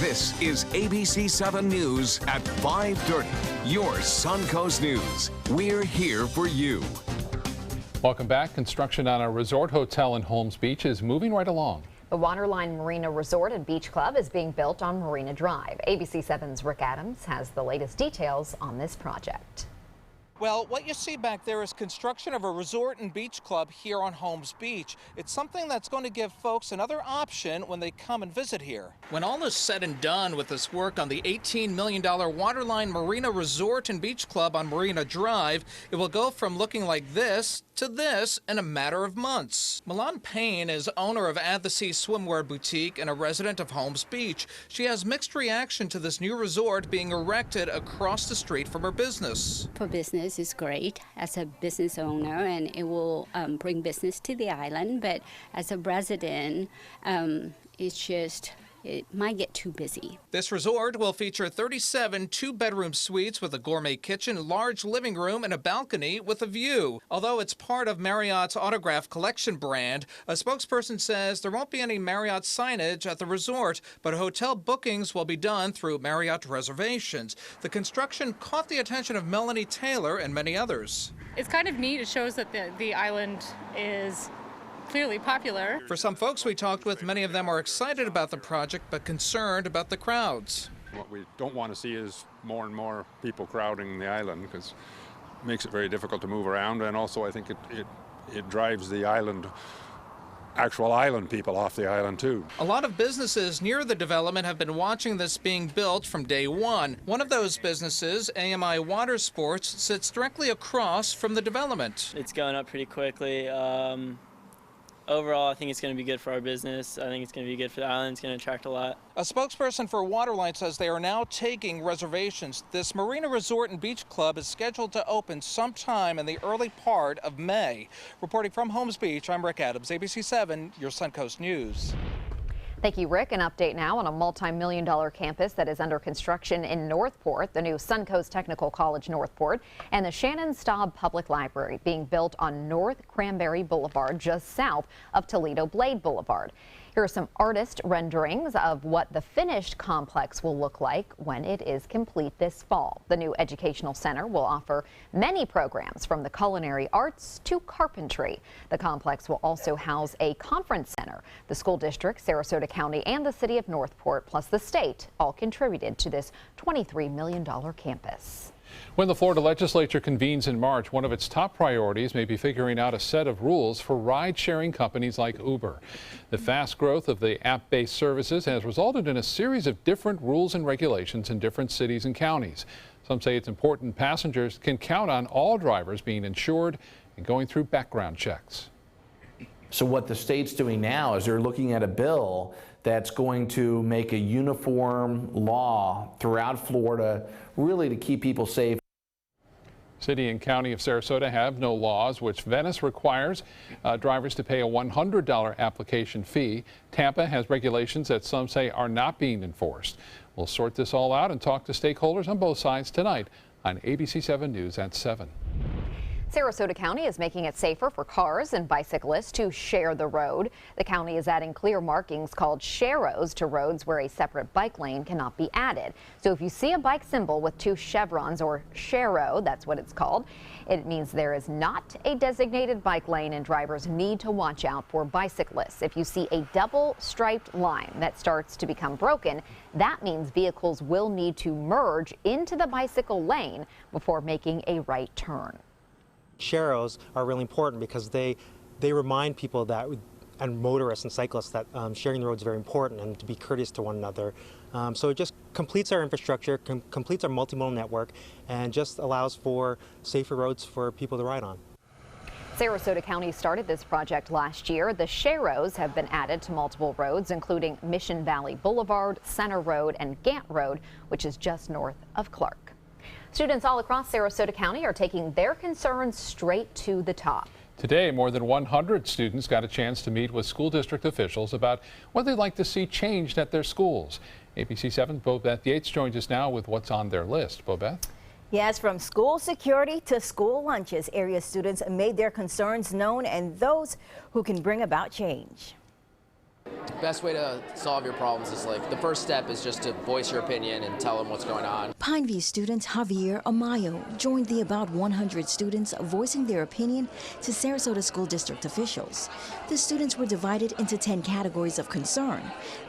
This is ABC7 News at 5:30. Your Suncoast News. We're here for you. Welcome back. Construction on a resort hotel in Holmes Beach is moving right along. The Waterline Marina Resort and Beach Club is being built on Marina Drive. ABC7's Rick Adams has the latest details on this project. Well, what you see back there is construction of a resort and beach club here on Holmes Beach. It's something that's going to give folks another option when they come and visit here. When all is said and done with this work on the $18 million Waterline Marina Resort and Beach Club on Marina Drive, it will go from looking like this to this in a matter of months. Milan Payne is owner of Add the Sea Swimwear Boutique and a resident of Holmes Beach. She has mixed reaction to this new resort being erected across the street from her business. For business, it's great as a business owner, and it will bring business to the island. But as a resident, it might get too busy. This resort will feature 37 two-bedroom suites with a gourmet kitchen, large living room, and a balcony with a view. Although it's part of Marriott's Autograph Collection brand, a spokesperson says there won't be any Marriott signage at the resort, but hotel bookings will be done through Marriott reservations. The construction caught the attention of Melanie Taylor and many others. It's kind of neat. It shows that the island is clearly popular. For some folks we talked with, many of them are excited about the project but concerned about the crowds. What we don't want to see is more and more people crowding the island, because it makes it very difficult to move around, and also I think it drives the actual island people off the island too. A lot of businesses near the development have been watching this being built from day one. One of those businesses, AMI Water Sports, sits directly across from the development. It's going up pretty quickly. Overall, I think it's going to be good for our business. I think it's going to be good for the island. It's going to attract a lot. A spokesperson for Waterline says they are now taking reservations. This Marina Resort and Beach Club is scheduled to open sometime in the early part of May. Reporting from Holmes Beach, I'm Rick Adams, ABC7, your Suncoast News. Thank you, Rick. An update now on a multi-million-dollar campus that is under construction in Northport, the new Suncoast Technical College Northport, and the Shannon Staub Public Library being built on North Cranberry Boulevard, just south of Toledo Blade Boulevard. Here are some artist renderings of what the finished complex will look like when it is complete this fall. The new educational center will offer many programs from the culinary arts to carpentry. The complex will also house a conference center. The school district, Sarasota County, and the city of Northport, plus the state, all contributed to this $23 million campus. When the Florida legislature convenes in March, one of its top priorities may be figuring out a set of rules for ride-sharing companies like Uber. The fast growth of the app-based services has resulted in a series of different rules and regulations in different cities and counties. Some say it's important passengers can count on all drivers being insured and going through background checks. So what the state's doing now is they're looking at a bill that's going to make a uniform law throughout Florida, really to keep people safe. City and County of Sarasota have no laws, which Venice requires drivers to pay a $100 application fee. Tampa has regulations that some say are not being enforced. We'll sort this all out and talk to stakeholders on both sides tonight on ABC7 News at 7. Sarasota County is making it safer for cars and bicyclists to share the road. The county is adding clear markings called sharrows to roads where a separate bike lane cannot be added. So if you see a bike symbol with two chevrons, or sharrow, that's what it's called, it means there is not a designated bike lane and drivers need to watch out for bicyclists. If you see a double striped line that starts to become broken, that means vehicles will need to merge into the bicycle lane before making a right turn. Sharrows are really important because they remind people that, and motorists and cyclists, that sharing the road is very important and to be courteous to one another. So it just completes our infrastructure, completes our multimodal network, and just allows for safer roads for people to ride on. Sarasota County started this project last year. The sharrows have been added to multiple roads, including Mission Valley Boulevard, Center Road, and Gant Road, which is just north of Clark. Students all across Sarasota County are taking their concerns straight to the top. Today, more than 100 students got a chance to meet with school district officials about what they'd like to see changed at their schools. ABC7's Bobeth Yates joins us now with what's on their list. Bobeth? Yes, from school security to school lunches, area students made their concerns known and those who can bring about change. best way to solve your problems is the first step is just to voice your opinion and tell them what's going on. Pineview student Javier Amayo joined the about 100 students voicing their opinion to Sarasota School District officials. The students were divided into 10 categories of concern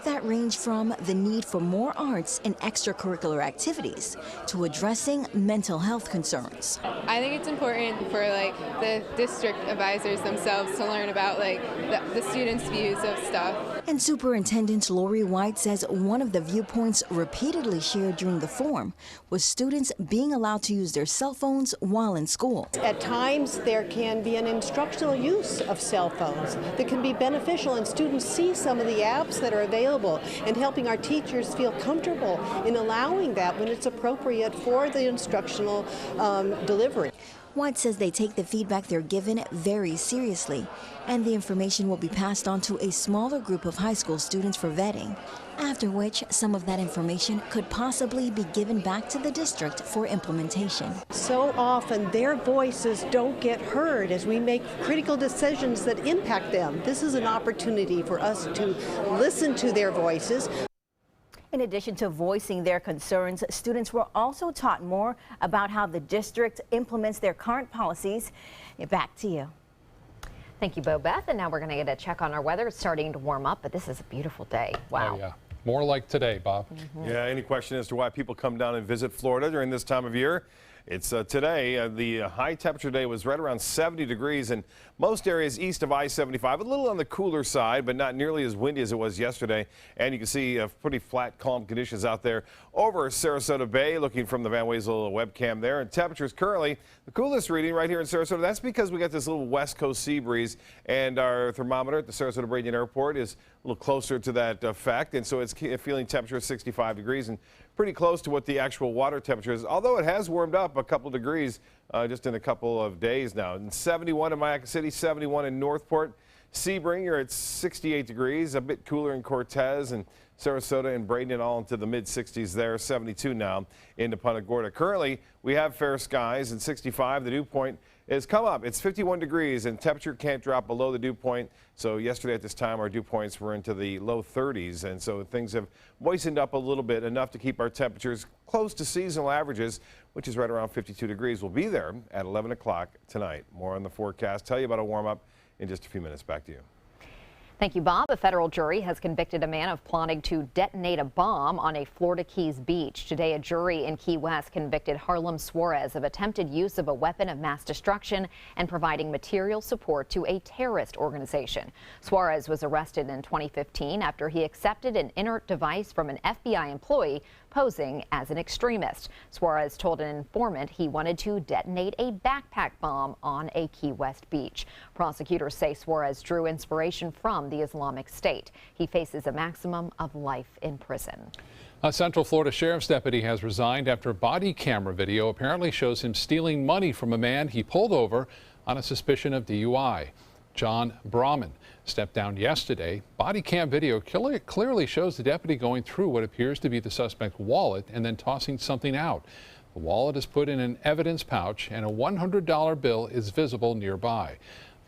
that range from the need for more arts and extracurricular activities to addressing mental health concerns. I think it's important for the district advisors themselves to learn about the students' views of stuff. And Superintendent Lori White says one of the viewpoints repeatedly shared during the forum was students being allowed to use their cell phones while in school. At times there can be an instructional use of cell phones that can be beneficial, and students see some of the apps that are available, and helping our teachers feel comfortable in allowing that when it's appropriate for the instructional delivery. White says they take the feedback they're given very seriously, and the information will be passed on to a smaller group of high school students for vetting, after which some of that information could possibly be given back to the district for implementation. So often their voices don't get heard as we make critical decisions that impact them. This is an opportunity for us to listen to their voices. In addition to voicing their concerns, students were also taught more about how the district implements their current policies. Back to you. Thank you, Bo Beth. And now we're going to get a check on our weather. It's starting to warm up, but this is a beautiful day. Wow. Oh, yeah. More like today, Bob. Yeah, any question as to why people come down and visit Florida during this time of year? It's today, the high temperature day was right around 70 degrees in most areas east of I-75, a little on the cooler side, but not nearly as windy as it was yesterday. And you can see pretty flat, calm conditions out there over Sarasota Bay, looking from the Van Wezel webcam there. And temperatures currently, the coolest reading right here in Sarasota. That's because we got this little west coast sea breeze, and our thermometer at the Sarasota Bradian Airport is a little closer to that effect. And so it's feeling temperature of 65 degrees and pretty close to what the actual water temperature is, although it has warmed up a couple degrees just in a couple of days now. And 71 in Mayaca City, 71 in Northport. Sebring, you're at 68 degrees, a bit cooler in Cortez, and Sarasota and Braden all into the mid-60s there, 72 now into Punta Gorda. Currently, we have fair skies and 65. The dew point has come up. It's 51 degrees, and temperature can't drop below the dew point. So yesterday at this time, our dew points were into the low 30s, and so things have moistened up a little bit, enough to keep our temperatures close to seasonal averages, which is right around 52 degrees. We'll be there at 11 o'clock tonight. More on the forecast. Tell you about a warm-up in just a few minutes. Back to you. Thank you, Bob. A federal jury has convicted a man of plotting to detonate a bomb on a Florida Keys beach. Today, a jury in Key West convicted Harlem Suarez of attempted use of a weapon of mass destruction and providing material support to a terrorist organization. Suarez was arrested in 2015 after he accepted an inert device from an FBI employee posing as an extremist. Suarez told an informant he wanted to detonate a backpack bomb on a Key West beach. Prosecutors say Suarez drew inspiration from the Islamic State. He faces a maximum of life in prison. A Central Florida sheriff's deputy has resigned after body camera video apparently shows him stealing money from a man he pulled over on a suspicion of DUI. John Brahman stepped down yesterday. Body cam video clearly shows the deputy going through what appears to be the suspect's wallet and then tossing something out. The wallet is put in an evidence pouch and a $100 bill is visible nearby.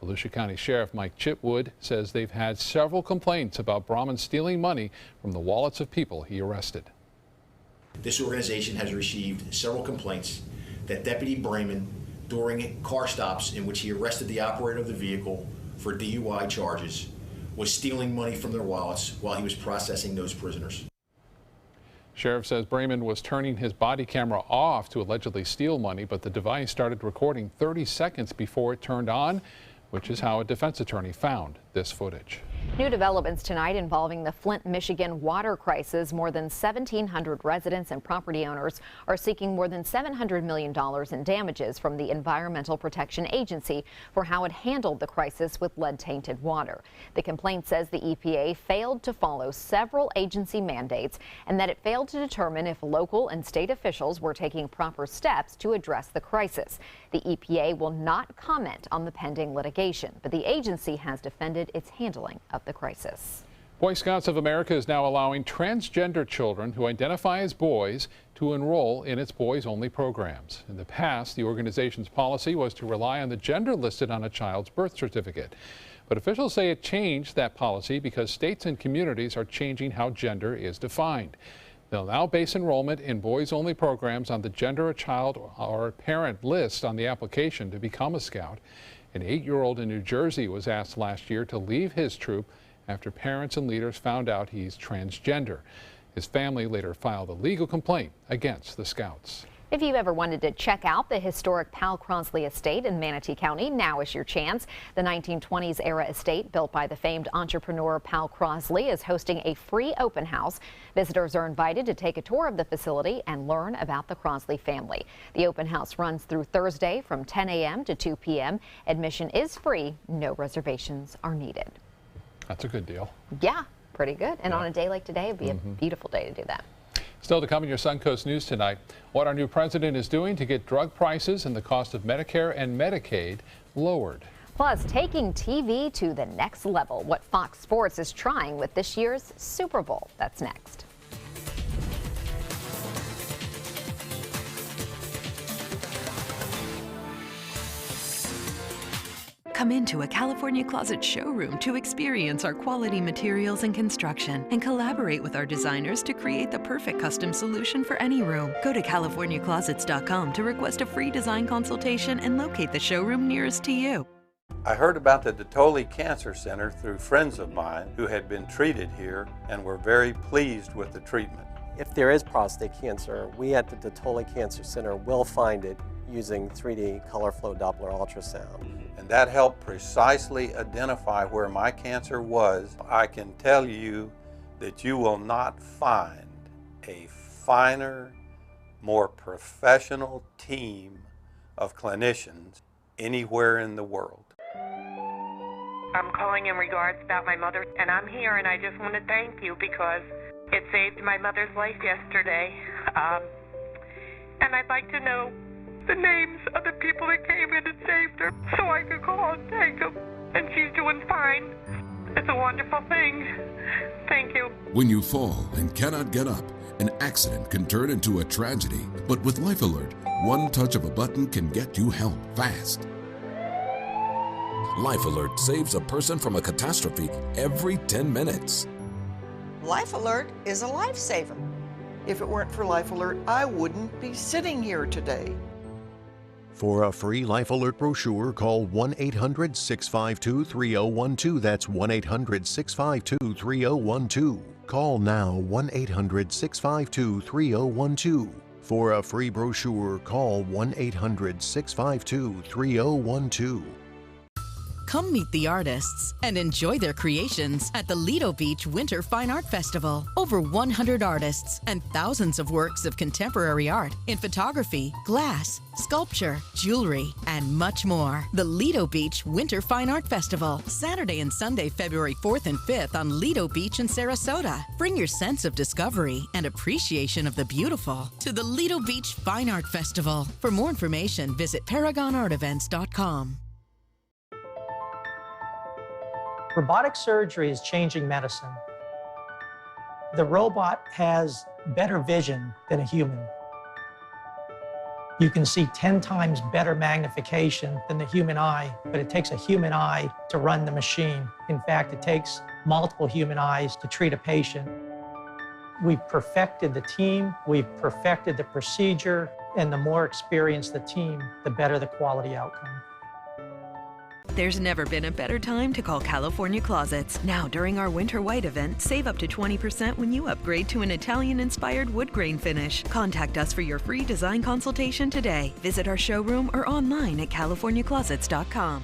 Volusia County Sheriff Mike Chitwood says they've had several complaints about Brahman stealing money from the wallets of people he arrested. This organization has received several complaints that Deputy Brahman, during car stops in which he arrested the operator of the vehicle for DUI charges, was stealing money from their wallets while he was processing those prisoners. Sheriff says Brayman was turning his body camera off to allegedly steal money, but the device started recording 30 seconds before it turned on, which is how a defense attorney found this footage. New developments tonight involving the Flint, Michigan water crisis. More than 1,700 residents and property owners are seeking more than $700 million in damages from the Environmental Protection Agency for how it handled the crisis with lead-tainted water. The complaint says the EPA failed to follow several agency mandates and that it failed to determine if local and state officials were taking proper steps to address the crisis. The EPA will not comment on the pending litigation, but the agency has defended its handling of the crisis. Boy Scouts of America is now allowing transgender children who identify as boys to enroll in its boys-only programs. In the past, the organization's policy was to rely on the gender listed on a child's birth certificate. But officials say it changed that policy because states and communities are changing how gender is defined. They'll now base enrollment in boys-only programs on the gender a child or parent lists on the application to become a Scout. An 8-year-old in New Jersey was asked last year to leave his troop after parents and leaders found out he's transgender. His family later filed a legal complaint against the Scouts. If you've ever wanted to check out the historic Pal Crosley estate in Manatee County, now is your chance. The 1920s era estate, built by the famed entrepreneur Pal Crosley, is hosting a free open house. Visitors are invited to take a tour of the facility and learn about the Crosley family. The open house runs through Thursday from 10 a.m. to 2 p.m. Admission is free. No reservations are needed. That's a good deal. Yeah, pretty good. And on a day like today, it'd be a beautiful day to do that. Still to come in your Suncoast News tonight, what our new president is doing to get drug prices and the cost of Medicare and Medicaid lowered. Plus, taking TV to the next level, what Fox Sports is trying with this year's Super Bowl. That's next. Come into a California Closet showroom to experience our quality materials and construction and collaborate with our designers to create the perfect custom solution for any room. Go to CaliforniaClosets.com to request a free design consultation and locate the showroom nearest to you. I heard about the Detoli Cancer Center through friends of mine who had been treated here and were very pleased with the treatment. If there is prostate cancer, we at the Detoli Cancer Center will find it using 3D color flow Doppler ultrasound. And that helped precisely identify where my cancer was. I can tell you that you will not find a finer, more professional team of clinicians anywhere in the world. I'm calling in regards about my mother, and I'm here, and I just want to thank you because it saved my mother's life yesterday. And I'd like to know the names of the people that came in and saved her so I could call and thank them. And she's doing fine. It's a wonderful thing. Thank you. When you fall and cannot get up, an accident can turn into a tragedy. But with Life Alert, one touch of a button can get you help fast. Life Alert saves a person from a catastrophe every 10 minutes. Life Alert is a lifesaver. If it weren't for Life Alert, I wouldn't be sitting here today. For a free Life Alert brochure, call 1-800-652-3012. That's 1-800-652-3012. Call now 1-800-652-3012. For a free brochure, call 1-800-652-3012. Come meet the artists and enjoy their creations at the Lido Beach Winter Fine Art Festival. Over 100 artists and thousands of works of contemporary art in photography, glass, sculpture, jewelry, and much more. The Lido Beach Winter Fine Art Festival, Saturday and Sunday, February 4th and 5th on Lido Beach in Sarasota. Bring your sense of discovery and appreciation of the beautiful to the Lido Beach Fine Art Festival. For more information, visit ParagonArtEvents.com. Robotic surgery is changing medicine. The robot has better vision than a human. You can see 10 times better magnification than the human eye, but it takes a human eye to run the machine. In fact, it takes multiple human eyes to treat a patient. We've perfected the team, we've perfected the procedure, and the more experienced the team, the better the quality outcome. There's never been a better time to call California Closets. Now, during our Winter White event, save up to 20% when you upgrade to an Italian-inspired wood grain finish. Contact us for your free design consultation today. Visit our showroom or online at CaliforniaClosets.com.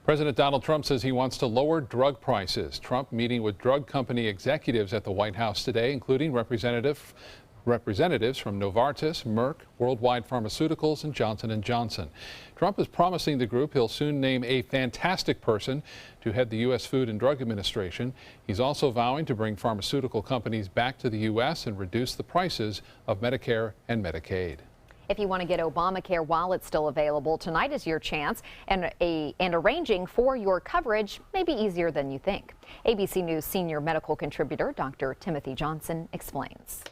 President Donald Trump says he wants to lower drug prices. Trump meeting with drug company executives at the White House today, including representatives from Novartis, Merck, Worldwide Pharmaceuticals, and Johnson & Johnson. Trump is promising the group he'll soon name a fantastic person to head the U.S. Food and Drug Administration. He's also vowing to bring pharmaceutical companies back to the U.S. and reduce the prices of Medicare and Medicaid. If you want to get Obamacare while it's still available, tonight is your chance, and arranging for your coverage may be easier than you think. ABC News senior medical contributor Dr. Timothy Johnson explains.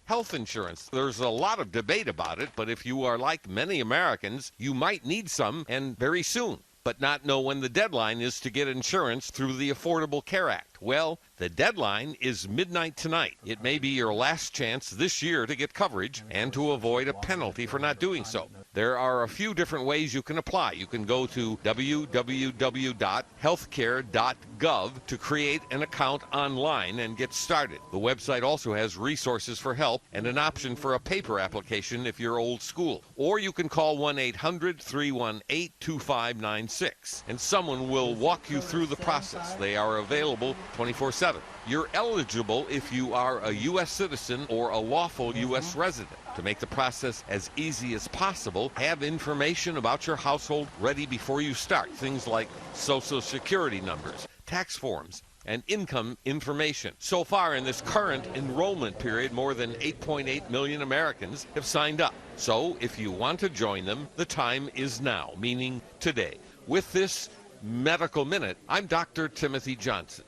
Health insurance. There's a lot of debate about it, but if you are like many Americans, you might need some, and very soon. but not know when the deadline is to get insurance through the Affordable Care Act. Well, the deadline is midnight tonight. It may be your last chance this year to get coverage and to avoid a penalty for not doing so. There are a few different ways you can apply. You can go to www.healthcare.gov to create an account online and get started. The website also has resources for help and an option for a paper application if you're old school. Or you can call 1-800-318-2596 and someone will walk you through the process. They are available 24/7. You're eligible if you are a U.S. citizen or a lawful U.S. resident. To make the process as easy as possible, have information about your household ready before you start. Things like Social Security numbers, tax forms, and income information. So far in this current enrollment period, more than 8.8 million Americans have signed up. So if you want to join them, the time is now, meaning today. With this Medical Minute, I'm Dr. Timothy Johnson.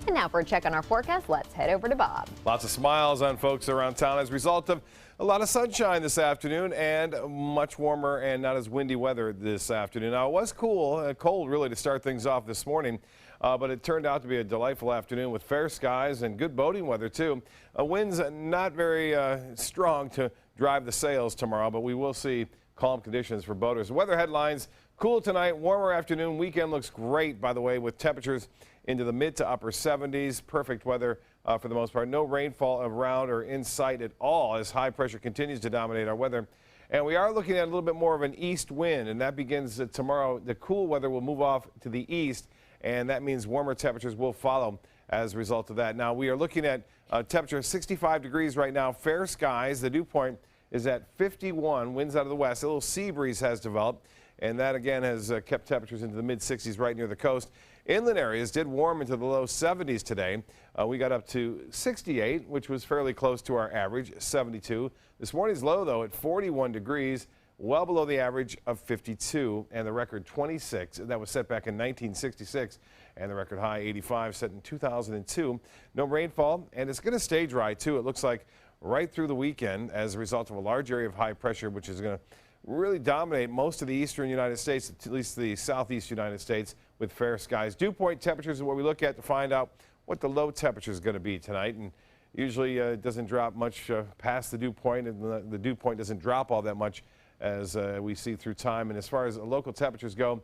And now for a check on our forecast, let's head over to Bob. Lots of smiles on folks around town as a result of a lot of sunshine this afternoon and much warmer and not as windy weather this afternoon. Now, it was cold really to start things off this morning, but it turned out to be a delightful afternoon with fair skies and good boating weather, too. Winds not very strong to drive the sails tomorrow, but we will see calm conditions for boaters. Weather headlines: cool tonight, warmer afternoon. Weekend looks great, by the way, with temperatures into the mid to upper 70s. Perfect weather for the most part. No rainfall around or in sight at all as high pressure continues to dominate our weather. And we are looking at a little bit more of an east wind, and that begins tomorrow. The cool weather will move off to the east, and that means warmer temperatures will follow as a result of that. Now, we are looking at temperature 65 degrees right now, fair skies. The dew point is at 51, winds out of the west. A little sea breeze has developed, and that again has kept temperatures into the mid 60s right near the coast. Inland areas did warm into the low 70s today. We got up to 68, which was fairly close to our average, 72. This morning's low, though, at 41 degrees, well below the average of 52, and the record 26. That was set back in 1966, and the record high 85 set in 2002. No rainfall, and it's going to stay dry, too. It looks like right through the weekend as a result of a large area of high pressure, which is going to really dominate most of the eastern United States, at least the southeast United States, with fair skies. Dew point temperatures are what we look at to find out what the low temperature is going to be tonight. And usually it doesn't drop much past the dew point, and the dew point doesn't drop all that much as we see through time. And as far as local temperatures go,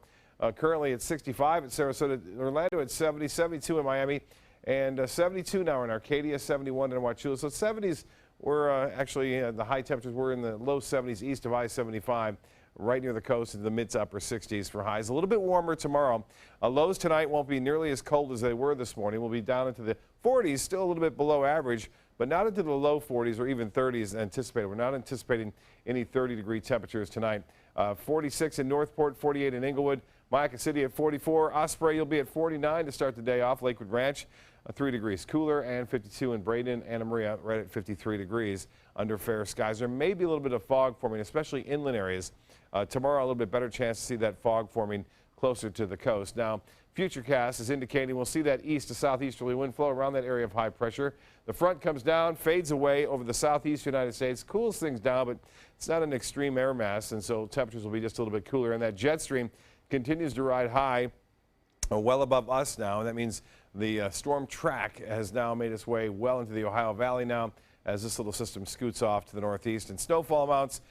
currently it's 65 at Sarasota, Orlando at 70, 72 in Miami, and 72 now in Arcadia, 71 in Wauchula. So 70s were actually the high temperatures were in the low 70s east of I-75, right near the coast, in the mid to upper 60s for highs. A little bit warmer tomorrow. Lows tonight won't be nearly as cold as they were this morning. We'll be down into the 40s, still a little bit below average, but not into the low 40s or even 30s anticipated. We're not anticipating any 30-degree temperatures tonight. 46 in Northport, 48 in Inglewood, Mayaca City at 44. Osprey, you'll be at 49 to start the day off. Lakewood Ranch, 3 degrees cooler, and 52 in Braden. Anna Maria right at 53 degrees under fair skies. There may be a little bit of fog forming, especially inland areas. Tomorrow, a little bit better chance to see that fog forming closer to the coast. Now, Futurecast is indicating we'll see that east to southeasterly wind flow around that area of high pressure. The front comes down, fades away over the southeast United States, cools things down, but it's not an extreme air mass, and so temperatures will be just a little bit cooler. And that jet stream continues to ride high, well above us now, and that means the storm track has now made its way well into the Ohio Valley now as this little system scoots off to the northeast. And snowfall amounts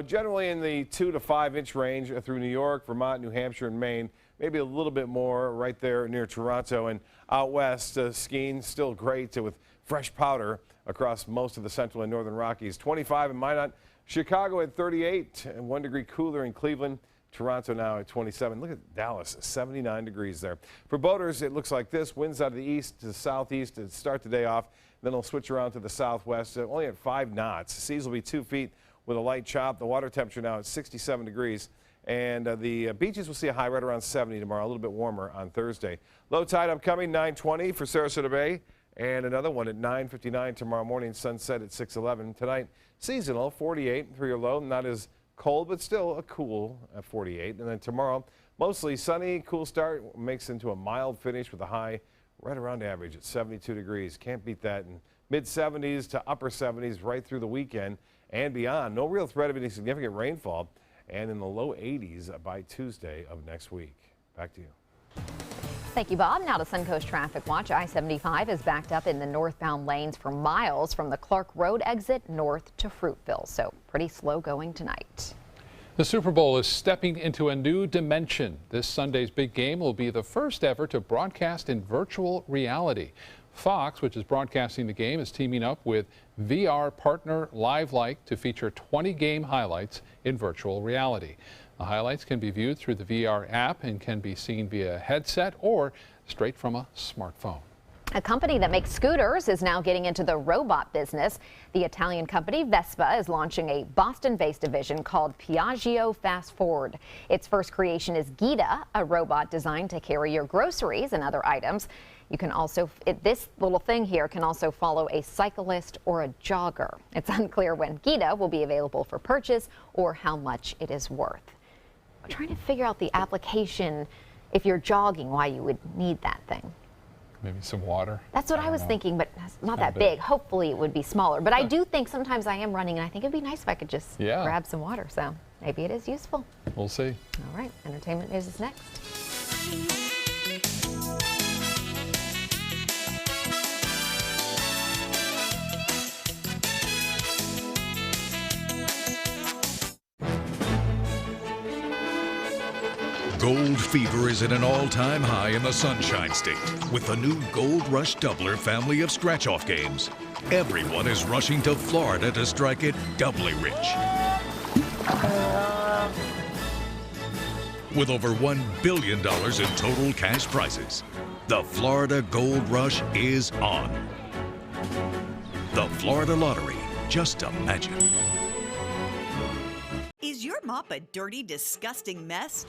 generally in the 2 to 5 inch range through New York, Vermont, New Hampshire, and Maine. Maybe a little bit more right there near Toronto. And out west, skiing still great with fresh powder across most of the central and northern Rockies. 25 in Minot, Chicago at 38, and 1 degree cooler in Cleveland. Toronto now at 27. Look at Dallas, 79 degrees there. For boaters, it looks like this. Winds out of the east to the southeast to start the day off. Then it'll switch around to the southwest, only at 5 knots. Seas will be 2 feet with a light chop. The water temperature now at 67 degrees. And the beaches will see a high right around 70 tomorrow, a little bit warmer on Thursday. Low tide upcoming, 9:20 for Sarasota Bay. And another one at 9:59 tomorrow morning, sunset at 6:11. Tonight, seasonal, 48 for your low, not as cold, but still a cool at 48. And then tomorrow, mostly sunny, cool start, makes into a mild finish with a high right around average at 72 degrees. Can't beat that. And mid-70s to upper 70s right through the weekend and beyond. No real threat of any significant rainfall. and in the low 80s by Tuesday of next week. Back to you. Thank you, Bob. Now to Suncoast Traffic Watch. I-75 is backed up in the northbound lanes for miles from the Clark Road exit north to Fruitville, so pretty slow going tonight. The Super Bowl is stepping into a new dimension. This Sunday's big game will be the first ever to broadcast in virtual reality. Fox, which is broadcasting the game, is teaming up with VR partner LiveLike to feature 20 game highlights in virtual reality. The highlights can be viewed through the VR app and can be seen via headset or straight from a smartphone. A company that makes scooters is now getting into the robot business. The Italian company Vespa is launching a Boston-based division called Piaggio Fast Forward. Its first creation is Gita, a robot designed to carry your groceries and other items. You can also, this little thing here can also follow a cyclist or a jogger. It's unclear when Gita will be available for purchase or how much it is worth. I'm trying to figure out the application if you're jogging, why you would need that thing. Maybe some water. That's what I was thinking, but it's not that big. Hopefully it would be smaller. But I do think sometimes I am running, and I think it'd be nice if I could just grab some water. So maybe it is useful. We'll see. All right, entertainment news is next. Gold fever is at an all-time high in the Sunshine State with the new Gold Rush Doubler family of scratch-off games. Everyone is rushing to Florida to strike it doubly rich. With over $1 billion in total cash prizes, the Florida Gold Rush is on. The Florida Lottery, just imagine. Is your mop a dirty, disgusting mess?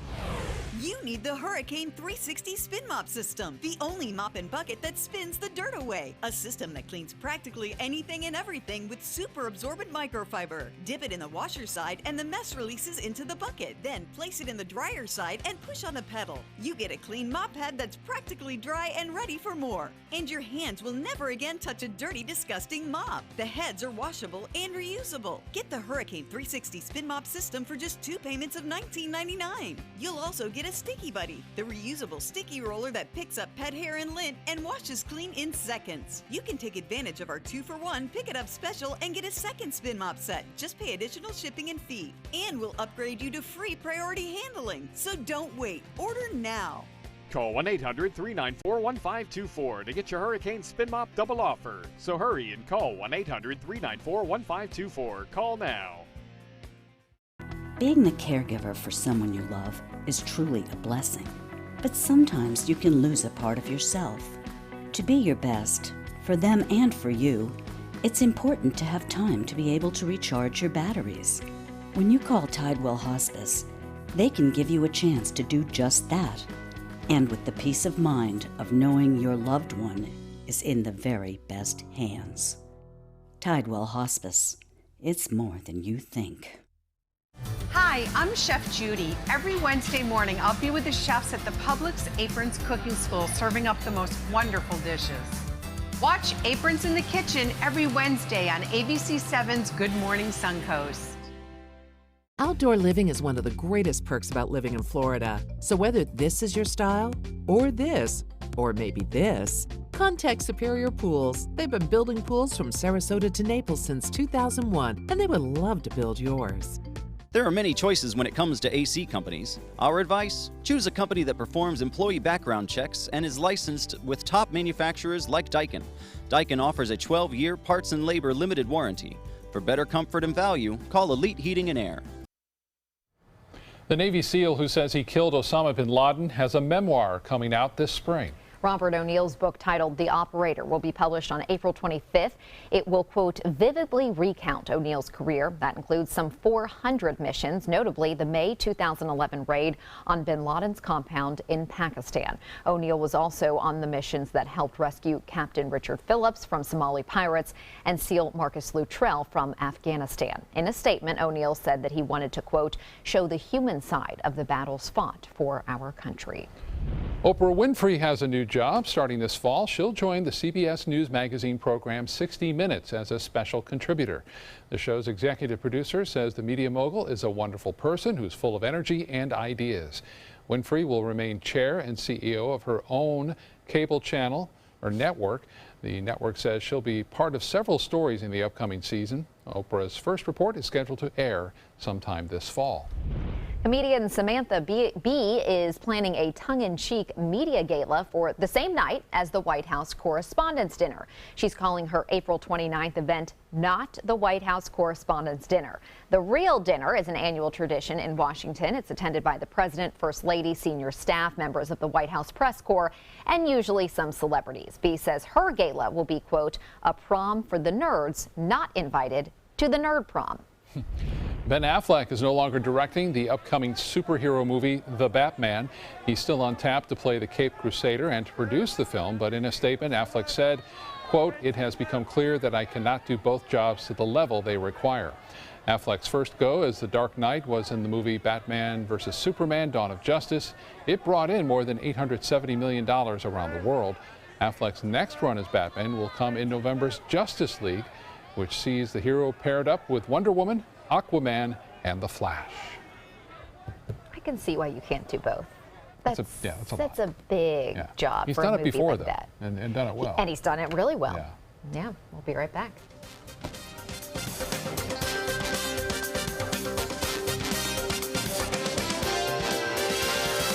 You need the Hurricane 360 Spin Mop System, the only mop and bucket that spins the dirt away. A system that cleans practically anything and everything with super absorbent microfiber. Dip it in the washer side and the mess releases into the bucket. Then place it in the dryer side and push on the pedal. You get a clean mop pad that's practically dry and ready for more. And your hands will never again touch a dirty, disgusting mop. The heads are washable and reusable. Get the Hurricane 360 Spin Mop System for just 2 payments of $19.99. You'll also get a Sticky Buddy, the reusable sticky roller that picks up pet hair and lint and washes clean in seconds. You can take advantage of our 2-for-1 Pick It Up special and get a second spin mop set. Just pay additional shipping and fee. And we'll upgrade you to free priority handling. So don't wait. Order now. Call 1-800-394-1524 to get your Hurricane Spin Mop double offer. So hurry and call 1-800-394-1524. Call now. Being the caregiver for someone you love is truly a blessing. But sometimes you can lose a part of yourself. To be your best, for them and for you, it's important to have time to be able to recharge your batteries. When you call Tidewell Hospice, they can give you a chance to do just that. And with the peace of mind of knowing your loved one is in the very best hands. Tidewell Hospice. It's more than you think. Hi, I'm Chef Judy. Every Wednesday morning, I'll be with the chefs at the Publix Aprons Cooking School serving up the most wonderful dishes. Watch Aprons in the Kitchen every Wednesday on ABC7's Good Morning Suncoast. Outdoor living is one of the greatest perks about living in Florida. So whether this is your style, or this, or maybe this, contact Superior Pools. They've been building pools from Sarasota to Naples since 2001, and they would love to build yours. There are many choices when it comes to AC companies. Our advice? Choose a company that performs employee background checks and is licensed with top manufacturers like Daikin. Daikin offers a 12-year parts and labor limited warranty. For better comfort and value, call Elite Heating and Air. The Navy SEAL who says he killed Osama bin Laden has a memoir coming out this spring. Robert O'Neill's book titled The Operator will be published on April 25th. It will, quote, vividly recount O'Neill's career. That includes some 400 missions, notably the May 2011 raid on bin Laden's compound in Pakistan. O'Neill was also on the missions that helped rescue Captain Richard Phillips from Somali pirates and SEAL Marcus Luttrell from Afghanistan. In a statement, O'Neill said that he wanted to, quote, show the human side of the battles fought for our country. Oprah Winfrey has a new job starting this fall. She'll join the CBS News magazine program 60 Minutes as a special contributor. The show's executive producer says the media mogul is a wonderful person who's full of energy and ideas. Winfrey will remain chair and CEO of her own cable channel or network. The network says she'll be part of several stories in the upcoming season. Oprah's first report is scheduled to air sometime this fall. Comedian Samantha Bee is planning a tongue-in-cheek media gala for the same night as the White House Correspondents' Dinner. She's calling her April 29th event not the White House Correspondents' Dinner. The real dinner is an annual tradition in Washington. It's attended by the President, First Lady, senior staff, members of the White House press corps, and usually some celebrities. Bee says her gala will be, quote, a prom for the nerds not invited to the nerd prom. Ben Affleck is no longer directing the upcoming superhero movie, The Batman. He's still on tap to play the Caped Crusader and to produce the film, but in a statement, Affleck said, quote, it has become clear that I cannot do both jobs to the level they require. Affleck's first go as the Dark Knight was in the movie Batman vs. Superman, Dawn of Justice. It brought in more than $870 million around the world. Affleck's next run as Batman will come in November's Justice League, which sees the hero paired up with Wonder Woman, Aquaman, and The Flash. I can see why you can't do both. That's a big job. He's for done a it movie before, like though, that. and done it well. And he's done it really well. Yeah, we'll be right back.